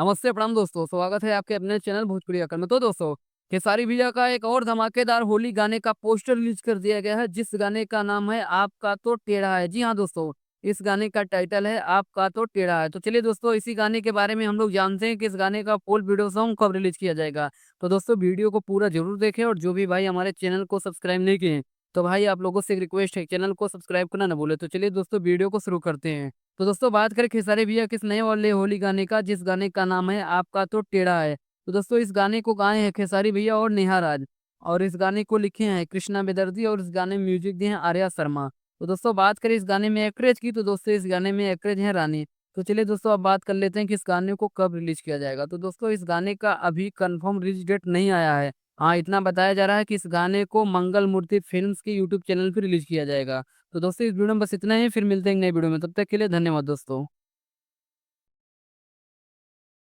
नमस्ते प्रणाम दोस्तों, स्वागत है आपके अपने चैनल भोजपुरी अकल में। तो दोस्तों, खेसारी भैया का एक और धमाकेदार होली गाने का पोस्टर रिलीज कर दिया गया है, जिस गाने का नाम है आपका तो टेढ़ा है। जी हाँ दोस्तों, इस गाने का टाइटल है आपका तो टेढ़ा है। तो चलिए दोस्तों, इसी गाने के बारे में हम लोग जानते हैं कि इस गाने का फुल वीडियो सॉन्ग कब रिलीज किया जाएगा। तो दोस्तों, वीडियो को पूरा जरूर देखें, और जो भी भाई हमारे चैनल को सब्सक्राइब नहीं किए हैं, तो भाई आप लोगों से एक रिक्वेस्ट है, चैनल को सब्सक्राइब करना ना भूले। तो चलिए दोस्तों, वीडियो को शुरू करते हैं। तो दोस्तों, बात करें खेसारी भैया किस नए वाले होली गाने का, जिस गाने का नाम है आपका तो टेढ़ा है। तो दोस्तों, इस गाने को गाए हैं खेसारी भैया और नेहा राज, और इस गाने को लिखे हैं कृष्णा बेदर्जी, और इस गाने में म्यूजिक दिए हैं आर्या शर्मा। तो दोस्तों, बात करें इस गाने में एक्ट्रेस की, तो दोस्तों इस गाने में एक्ट्रेस है रानी। तो चलिए दोस्तों, अब बात कर लेते हैं कि इस गाने को कब रिलीज किया जाएगा। तो दोस्तों, इस गाने का अभी कंफर्म रिलीज डेट नहीं आया है। हाँ, इतना बताया जा रहा है कि इस गाने को मंगल मूर्ति फिल्म्स के यूट्यूब चैनल पर रिलीज किया जाएगा। तो दोस्तों, इस वीडियो में बस इतना ही। फिर मिलते हैं एक नई वीडियो में, तब तक के लिए धन्यवाद दोस्तों।